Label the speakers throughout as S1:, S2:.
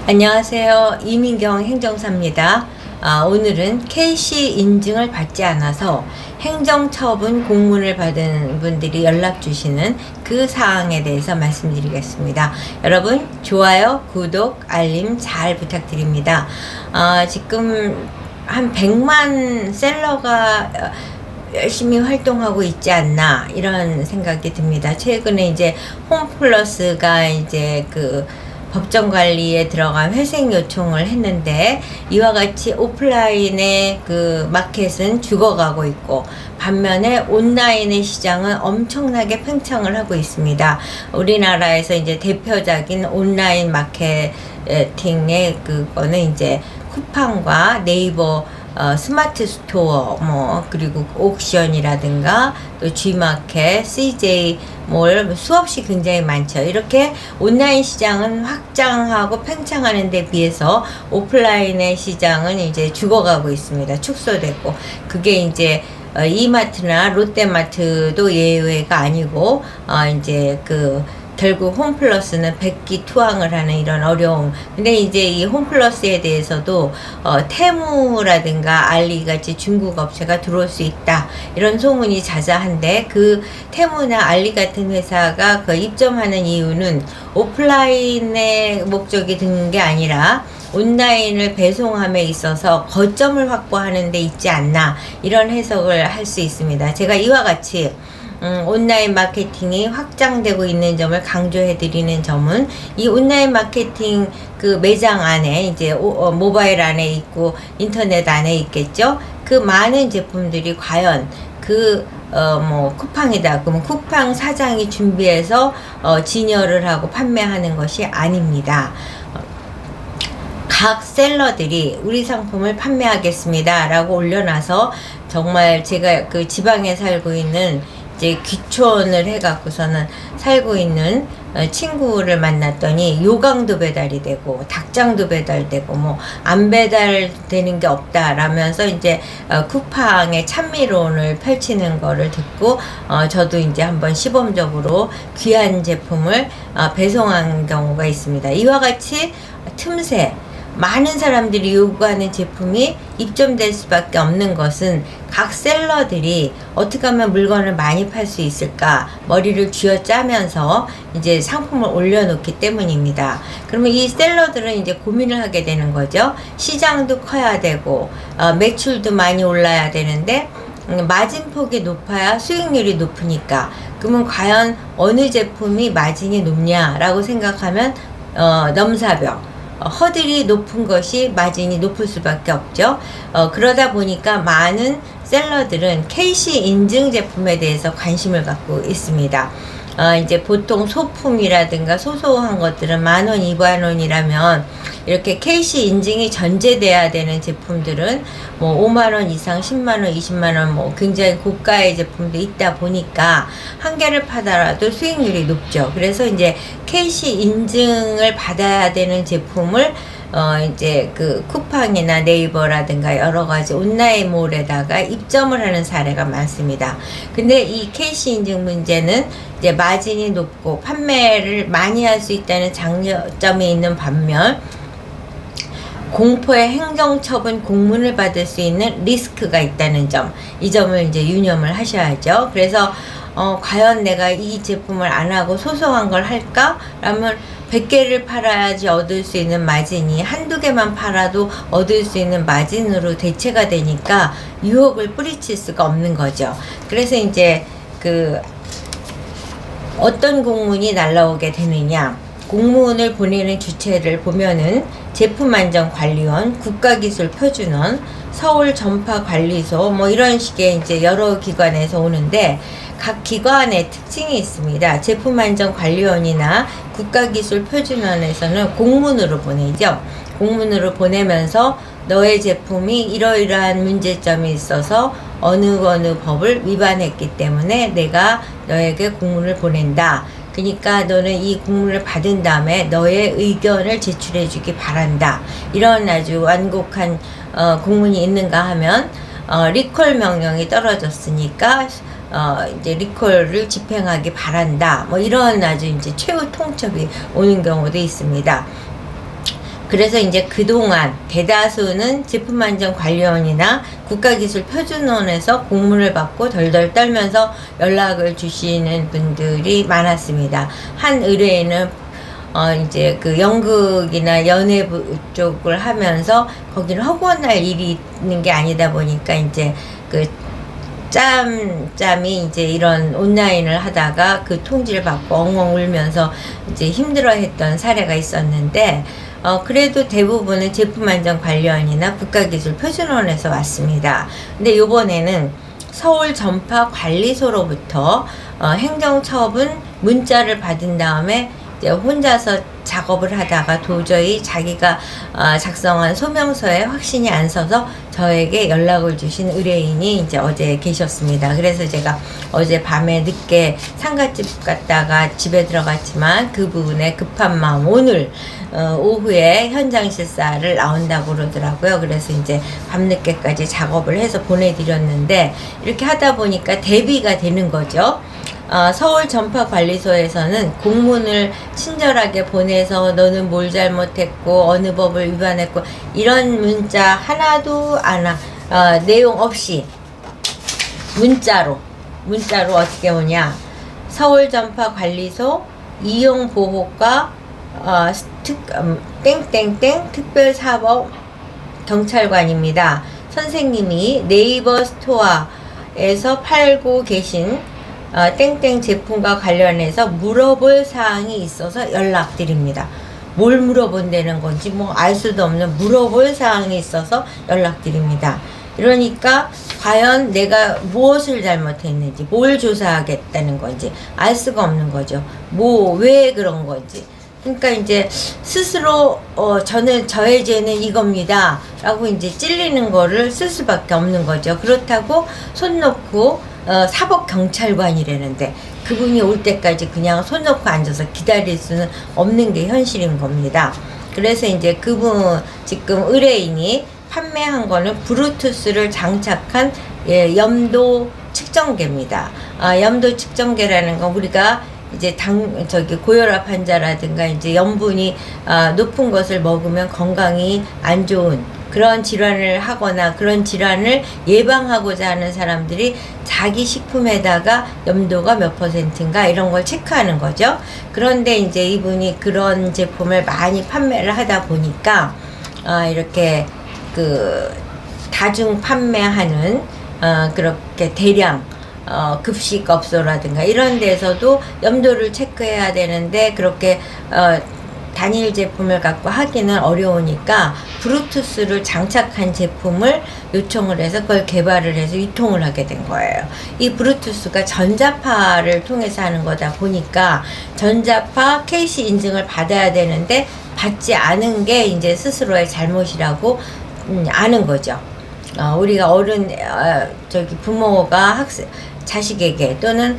S1: 안녕하세요. 이민경 행정사입니다. 오늘은 KC 인증을 받지 않아서 행정처분 공문을 받은 분들이 연락 주시는 그 사항에 대해서 말씀드리겠습니다. 여러분 좋아요, 구독, 알림 잘 부탁드립니다. 지금 한 100만 셀러가 열심히 활동하고 있지 않나 이런 생각이 듭니다. 최근에 이제 홈플러스가 이제 그 법정 관리에 들어간 회생 요청을 했는데, 이와 같이 오프라인의 그 마켓은 죽어가고 있고 반면에 온라인의 시장은 엄청나게 팽창을 하고 있습니다. 우리나라에서 이제 대표적인 온라인 마케팅의 그거는 이제 쿠팡과 네이버 스마트 스토어, 그리고 옥션이라든가 또 G마켓, CJ몰 수없이 굉장히 많죠. 이렇게 온라인 시장은 확장하고 팽창하는 데 비해서 오프라인의 시장은 이제 죽어가고 있습니다. 축소되고. 그게 이제 이마트나 롯데마트도 예외가 아니고, 이제 결국 홈플러스는 백기투항을 하는 이런 어려움. 근데 이제 이 홈플러스에 대해서도 테무라든가 알리같이 중국 업체가 들어올 수 있다, 이런 소문이 자자한데, 그 테무나 알리 같은 회사가 입점하는 이유는 오프라인의 목적이 든 게 아니라 온라인을 배송함에 있어서 거점을 확보하는 데 있지 않나, 이런 해석을 할 수 있습니다. 제가 이와 같이 온라인 마케팅이 확장되고 있는 점을 강조해 드리는 점은, 이 온라인 마케팅 그 매장 안에 이제 모바일 안에 있고 인터넷 안에 있겠죠. 그 많은 제품들이 과연 쿠팡이다 그러면 쿠팡 사장이 준비해서 진열을 하고 판매하는 것이 아닙니다. 각 셀러들이 우리 상품을 판매하겠습니다 라고 올려놔서, 정말 제가 그 지방에 살고 있는 이제 귀촌을 해갖고서는 살고 있는 친구를 만났더니, 요강도 배달이 되고 닭장도 배달되고 안 배달되는 게 없다라면서 이제 쿠팡의 찬미론을 펼치는 거를 듣고, 저도 이제 한번 시범적으로 귀한 제품을 배송한 경우가 있습니다. 이와 같이 틈새 많은 사람들이 요구하는 제품이 입점될 수밖에 없는 것은, 각 셀러들이 어떻게 하면 물건을 많이 팔 수 있을까 머리를 쥐어짜면서 이제 상품을 올려놓기 때문입니다. 그러면 이 셀러들은 이제 고민을 하게 되는 거죠. 시장도 커야 되고 매출도 많이 올라야 되는데 마진폭이 높아야 수익률이 높으니까, 그러면 과연 어느 제품이 마진이 높냐라고 생각하면 넘사벽, 허들이 높은 것이 마진이 높을 수밖에 없죠. 그러다 보니까 많은 셀러들은 KC 인증 제품에 대해서 관심을 갖고 있습니다. 이제 보통 소품이라든가 소소한 것들은 10,000원, 20,000원이라면, 이렇게 KC 인증이 전제돼야 되는 제품들은 50,000원 이상, 100,000원, 200,000원 굉장히 고가의 제품도 있다 보니까 한 개를 파더라도 수익률이 높죠. 그래서 이제 KC 인증을 받아야 되는 제품을 이제 쿠팡이나 네이버라든가 여러 가지 온라인몰에다가 입점을 하는 사례가 많습니다. 근데 이 KC 인증 문제는 이제 마진이 높고 판매를 많이 할 수 있다는 장점이 있는 반면, 공포의 행정처분 공문을 받을 수 있는 리스크가 있다는 점, 이 점을 이제 유념을 하셔야죠. 그래서 과연 내가 이 제품을 안 하고 소소한 걸 할까? 라면 100개를 팔아야지 얻을 수 있는 마진이 한두 개만 팔아도 얻을 수 있는 마진으로 대체가 되니까 유혹을 뿌리칠 수가 없는 거죠. 그래서 이제 어떤 공문이 날라오게 되느냐, 공문을 보내는 주체를 보면은 제품안전관리원, 국가기술표준원, 서울전파관리소 이런 식의 이제 여러 기관에서 오는데, 각 기관의 특징이 있습니다. 제품안전관리원이나 국가기술표준원에서는 공문으로 보내죠. 공문으로 보내면서 너의 제품이 이러이러한 문제점이 있어서 어느 법을 위반했기 때문에 내가 너에게 공문을 보낸다. 그러니까 너는 이 공문을 받은 다음에 너의 의견을 제출해 주기 바란다. 이런 아주 완곡한 공문이 있는가 하면, 리콜 명령이 떨어졌으니까 이제 리콜을 집행하기 바란다. 이런 아주 이제 최후 통첩이 오는 경우도 있습니다. 그래서 이제 그동안 대다수는 제품안전관리원이나 국가기술표준원에서 공문을 받고 덜덜 떨면서 연락을 주시는 분들이 많았습니다. 한 의뢰인은 이제 그 연극이나 연예부 쪽을 하면서 거기는 허구할 일이 있는 게 아니다 보니까 이제 그 짬짬이 이제 이런 온라인을 하다가 그 통지를 받고 엉엉 울면서 이제 힘들어했던 사례가 있었는데, 그래도 대부분은 제품안전관리원이나 국가기술표준원에서 왔습니다. 근데 요번에는 서울전파관리소로부터 행정처분 문자를 받은 다음에 이제 혼자서 작업을 하다가 도저히 자기가 작성한 소명서에 확신이 안 서서 저에게 연락을 주신 의뢰인이 이제 어제 계셨습니다. 그래서 제가 어제 밤에 늦게 상가집 갔다가 집에 들어갔지만 그 부분에 급한 마음, 오늘 오후에 현장 실사를 나온다고 그러더라고요. 그래서 이제 밤늦게까지 작업을 해서 보내드렸는데, 이렇게 하다 보니까 대비가 되는 거죠. 서울전파관리소에서는 공문을 친절하게 보내서 너는 뭘 잘못했고 어느 법을 위반했고 이런 문자 하나도 내용 없이 문자로 어떻게 오냐, 서울전파관리소 이용보호과 땡땡땡 특별사법 경찰관입니다. 선생님이 네이버 스토어에서 팔고 계신 땡땡 제품과 관련해서 물어볼 사항이 있어서 연락드립니다. 뭘 물어본다는 건지 뭐 알 수도 없는 물어볼 사항이 있어서 연락드립니다. 이러니까 과연 내가 무엇을 잘못했는지, 뭘 조사하겠다는 건지 알 수가 없는 거죠. 왜 그런 건지. 그러니까 이제 스스로 저의 죄는 이겁니다 라고 이제 찔리는 거를 쓸 수밖에 없는 거죠. 그렇다고 손 놓고 사법경찰관이라는데 그분이 올 때까지 그냥 손 놓고 앉아서 기다릴 수는 없는 게 현실인 겁니다. 그래서 이제 그분 지금 의뢰인이 판매한 거는 브루투스를 장착한 염도 측정계입니다. 염도 측정계라는 건 우리가 이제 고혈압 환자라든가 이제 염분이 높은 것을 먹으면 건강이 안 좋은 그런 질환을 하거나 그런 질환을 예방하고자 하는 사람들이 자기 식품에다가 염도가 몇 %인가 이런 걸 체크하는 거죠. 그런데 이제 이분이 그런 제품을 많이 판매를 하다 보니까 이렇게 그 다중 판매하는 그렇게 대량 급식업소라든가 이런 데서도 염도를 체크해야 되는데 그렇게 단일 제품을 갖고 하기는 어려우니까 브루투스를 장착한 제품을 요청을 해서 그걸 개발을 해서 유통을 하게 된 거예요. 이 브루투스가 전자파를 통해서 하는 거다 보니까 전자파 KC 인증을 받아야 되는데 받지 않은 게 이제 스스로의 잘못이라고 아는 거죠. 우리가 부모가 자식에게 또는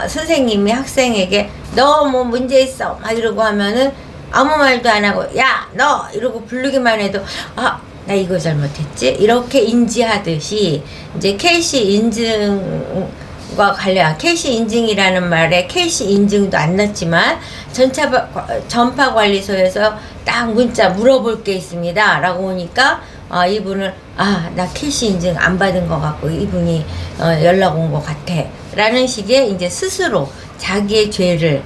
S1: 선생님이 학생에게 너 뭐 문제 있어 막 이러고 하면은 아무 말도 안 하고 야 너 이러고 부르기만 해도 나 이거 잘못했지 이렇게 인지하듯이 이제 KC 인증과 관련 KC 인증이라는 말에 KC 인증도 안 났지만 전파관리소에서 딱 문자 물어볼 게 있습니다 라고 오니까 이분은 나 KC 인증 안 받은 것 같고 이분이 연락 온 것 같아 라는 식의 이제 스스로 자기의 죄를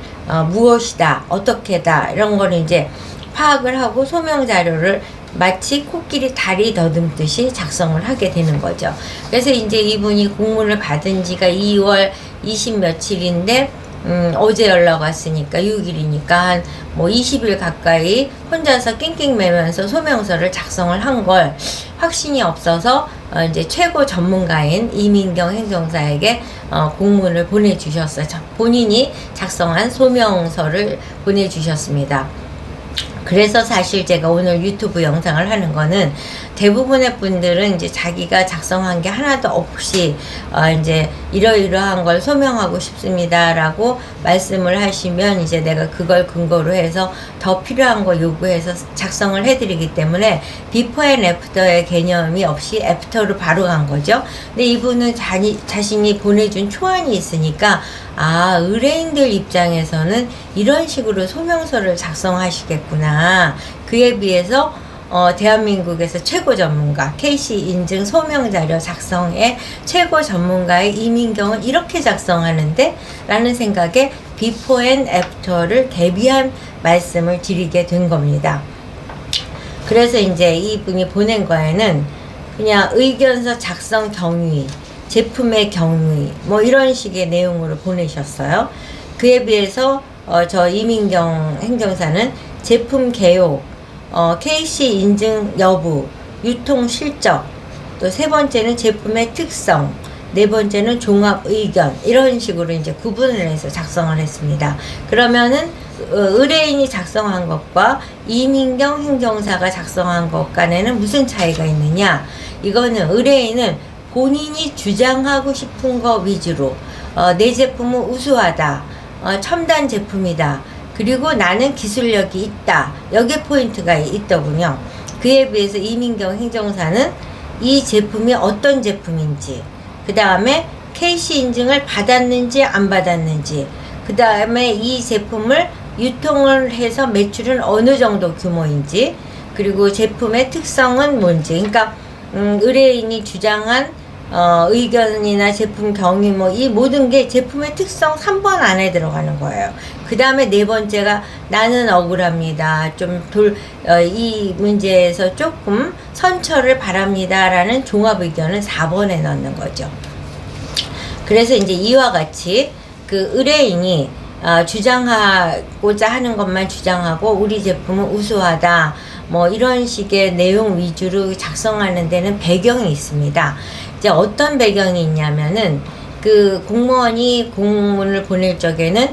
S1: 무엇이다 어떻게다 이런 거를 이제 파악을 하고 소명 자료를 마치 코끼리 다리 더듬듯이 작성을 하게 되는 거죠. 그래서 이제 이분이 공문을 받은 지가 2월 20 며칠인데 어제 연락 왔으니까 6일이니까 한 뭐 20일 가까이 혼자서 낑낑매면서 소명서를 작성을 한 걸 확신이 없어서 이제 최고 전문가인 이민경 행정사에게 공문을 보내주셨어요. 본인이 작성한 소명서를 보내주셨습니다. 그래서 사실 제가 오늘 유튜브 영상을 하는 거는 대부분의 분들은 이제 자기가 작성한 게 하나도 없이 이제 이러이러한 걸 소명하고 싶습니다라고 말씀을 하시면 이제 내가 그걸 근거로 해서 더 필요한 거 요구해서 작성을 해드리기 때문에 비포 앤 애프터의 개념이 없이 애프터로 바로 간 거죠. 근데 이분은 자신이 보내준 초안이 있으니까 의뢰인들 입장에서는 이런 식으로 소명서를 작성하시겠구나. 그에 비해서 대한민국에서 최고 전문가, KC 인증 소명자료 작성의 최고 전문가의 이민경은 이렇게 작성하는데 라는 생각에 비포 앤 애프터를 대비한 말씀을 드리게 된 겁니다. 그래서 이제 이분이 보낸 거에는 그냥 의견서 작성 경위, 제품의 경위 뭐 이런 식의 내용으로 보내셨어요. 그에 비해서 저 이민경 행정사는 제품 개요, KC 인증 여부, 유통 실적, 또 세 번째는 제품의 특성, 네 번째는 종합 의견, 이런 식으로 이제 구분을 해서 작성을 했습니다. 그러면은 의뢰인이 작성한 것과 이민경 행정사가 작성한 것 간에는 무슨 차이가 있느냐? 이거는 의뢰인은 본인이 주장하고 싶은 거 위주로 내 제품은 우수하다, 첨단 제품이다, 그리고 나는 기술력이 있다, 여기에 포인트가 있더군요. 그에 비해서 이민경 행정사는 이 제품이 어떤 제품인지, 그 다음에 KC 인증을 받았는지 안 받았는지, 그 다음에 이 제품을 유통을 해서 매출은 어느 정도 규모인지, 그리고 제품의 특성은 뭔지, 그러니까 의뢰인이 주장한 의견이나 제품 경위 뭐 이 모든 게 제품의 특성 3번 안에 들어가는 거예요. 그 다음에 네 번째가 나는 억울합니다, 이 문제에서 조금 선처를 바랍니다 라는 종합 의견을 4번에 넣는 거죠. 그래서 이제 이와 같이 그 의뢰인이 주장하고자 하는 것만 주장하고 우리 제품은 우수하다 뭐 이런 식의 내용 위주로 작성하는 데는 배경이 있습니다. 이제 어떤 배경이 있냐면은 그 공무원이 공문을 보낼 적에는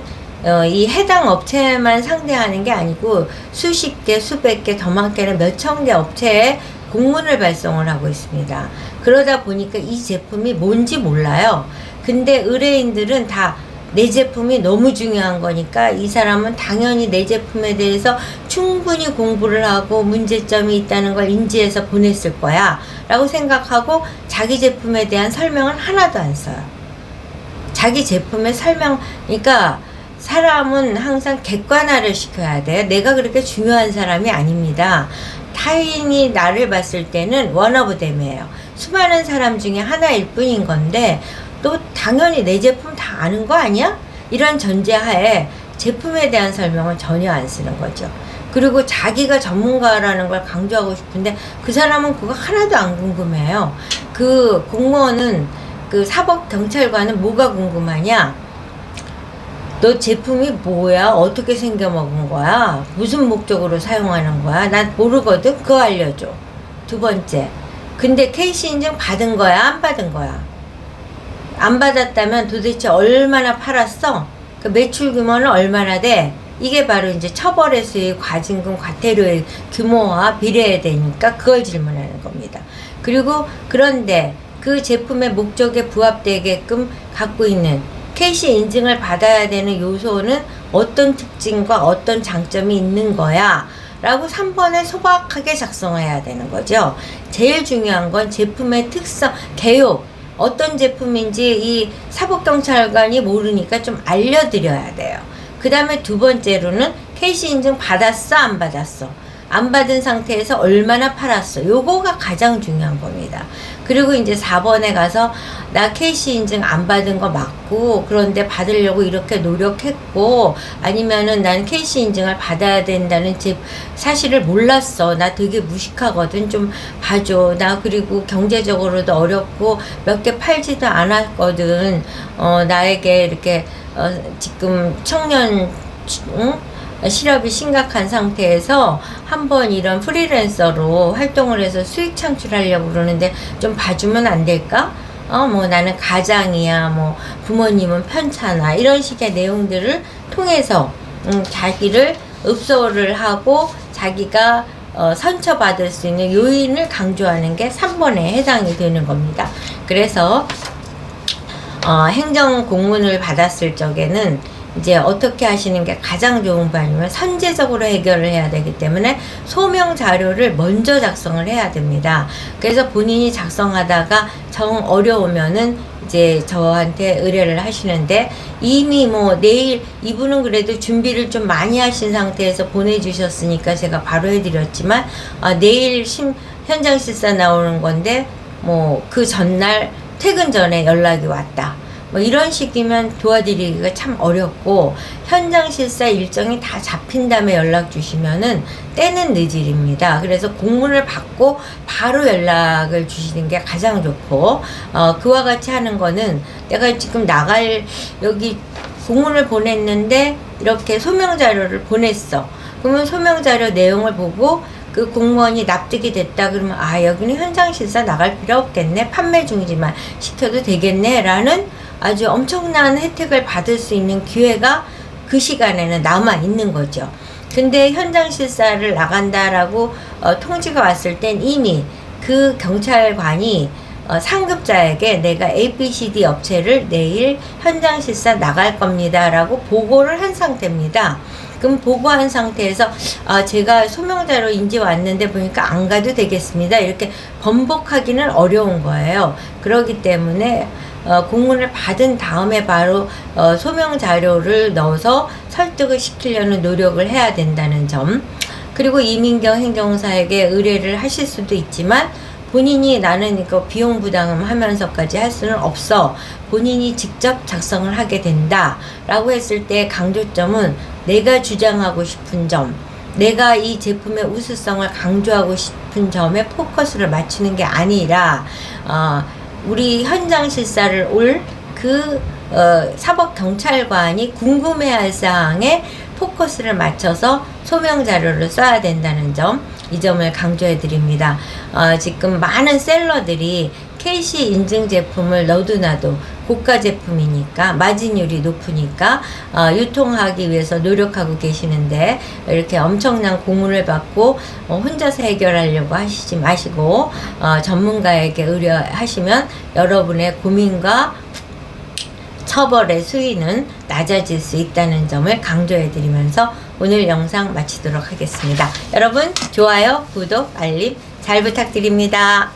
S1: 이 해당 업체만 상대하는 게 아니고 수십 개, 수백 개, 더 많게는 몇천 개 업체에 공문을 발송을 하고 있습니다. 그러다 보니까 이 제품이 뭔지 몰라요. 근데 의뢰인들은 다 내 제품이 너무 중요한 거니까 이 사람은 당연히 내 제품에 대해서 충분히 공부를 하고 문제점이 있다는 걸 인지해서 보냈을 거야 라고 생각하고 자기 제품에 대한 설명을 하나도 안 써요. 자기 제품의 설명, 그러니까 사람은 항상 객관화를 시켜야 돼. 내가 그렇게 중요한 사람이 아닙니다. 타인이 나를 봤을 때는 one of them이에요. 수많은 사람 중에 하나일 뿐인 건데 또 당연히 내 제품 다 아는 거 아니야? 이런 전제하에 제품에 대한 설명은 전혀 안 쓰는 거죠. 그리고 자기가 전문가라는 걸 강조하고 싶은데 그 사람은 그거 하나도 안 궁금해요. 그 공무원은, 그 사법경찰관은 뭐가 궁금하냐? 너 제품이 뭐야? 어떻게 생겨 먹은 거야? 무슨 목적으로 사용하는 거야? 난 모르거든? 그거 알려줘. 두 번째, 근데 KC 인증 받은 거야? 안 받은 거야? 안 받았다면 도대체 얼마나 팔았어? 그 매출 규모는 얼마나 돼? 이게 바로 이제 처벌의 수익, 과징금, 과태료의 규모와 비례해야 되니까 그걸 질문하는 겁니다. 그리고 그런데 그 제품의 목적에 부합되게끔 갖고 있는 KC 인증을 받아야 되는 요소는 어떤 특징과 어떤 장점이 있는 거야 라고 3번에 소박하게 작성해야 되는 거죠. 제일 중요한 건 제품의 특성, 개요, 어떤 제품인지 이 사법경찰관이 모르니까 좀 알려드려야 돼요. 그 다음에 두 번째로는 KC 인증 받았어, 안 받았어? 안 받은 상태에서 얼마나 팔았어? 요거가 가장 중요한 겁니다. 그리고 이제 4번에 가서 나 KC 인증 안 받은 거 맞고 그런데 받으려고 이렇게 노력했고, 아니면은 난 KC 인증을 받아야 된다는 사실을 몰랐어. 나 되게 무식하거든. 좀 봐줘. 나 그리고 경제적으로도 어렵고 몇 개 팔지도 않았거든. 나에게 이렇게 지금 청년 실업이 심각한 상태에서 한번 이런 프리랜서로 활동을 해서 수익 창출하려고 그러는데 좀 봐주면 안 될까? 뭐 나는 가장이야, 뭐 부모님은 편찮아, 이런 식의 내용들을 통해서 자기를 읍소를 하고 자기가 선처받을 수 있는 요인을 강조하는 게 3번에 해당이 되는 겁니다. 그래서 행정 공문을 받았을 적에는 이제 어떻게 하시는 게 가장 좋은 방이면 선제적으로 해결을 해야 되기 때문에 소명 자료를 먼저 작성을 해야 됩니다. 그래서 본인이 작성하다가 정 어려우면은 이제 저한테 의뢰를 하시는데, 이미 뭐 내일, 이분은 그래도 준비를 좀 많이 하신 상태에서 보내주셨으니까 제가 바로 해드렸지만, 내일 현장 실사 나오는 건데 뭐 그 전날 퇴근 전에 연락이 왔다, 뭐 이런 식이면 도와드리기가 참 어렵고, 현장 실사 일정이 다 잡힌 다음에 연락 주시면은 때는 늦일입니다. 그래서 공문을 받고 바로 연락을 주시는 게 가장 좋고, 그와 같이 하는 거는 내가 지금 여기 공문을 보냈는데 이렇게 소명 자료를 보냈어. 그러면 소명 자료 내용을 보고 그 공무원이 납득이 됐다 그러면, 여기는 현장 실사 나갈 필요 없겠네, 판매 중이지만 시켜도 되겠네 라는 아주 엄청난 혜택을 받을 수 있는 기회가 그 시간에는 남아 있는 거죠. 근데 현장 실사를 나간다라고 통지가 왔을 땐 이미 그 경찰관이 상급자에게 내가 ABCD 업체를 내일 현장 실사 나갈 겁니다 라고 보고를 한 상태입니다. 그럼 보고한 상태에서 제가 소명자료 인지 왔는데 보니까 안 가도 되겠습니다, 이렇게 번복하기는 어려운 거예요. 그렇기 때문에 공문을 받은 다음에 바로 소명 자료를 넣어서 설득을 시키려는 노력을 해야 된다는 점, 그리고 이민경 행정사에게 의뢰를 하실 수도 있지만 본인이 나는 이거 비용 부담 하면서까지 할 수는 없어, 본인이 직접 작성을 하게 된다 라고 했을 때 강조점은 내가 주장하고 싶은 점, 내가 이 제품의 우수성을 강조하고 싶은 점에 포커스를 맞추는 게 아니라 우리 현장 실사를 올 그 사법경찰관이 궁금해할 사항에 포커스를 맞춰서 소명 자료를 써야 된다는 점, 이 점을 강조해 드립니다. 지금 많은 셀러들이 KC 인증 제품을 너도나도 고가 제품이니까 마진율이 높으니까 유통하기 위해서 노력하고 계시는데, 이렇게 엄청난 공문을 받고 혼자서 해결하려고 하시지 마시고 전문가에게 의뢰하시면 여러분의 고민과 처벌의 수위는 낮아질 수 있다는 점을 강조해 드리면서 오늘 영상 마치도록 하겠습니다. 여러분 좋아요, 구독, 알림 잘 부탁드립니다.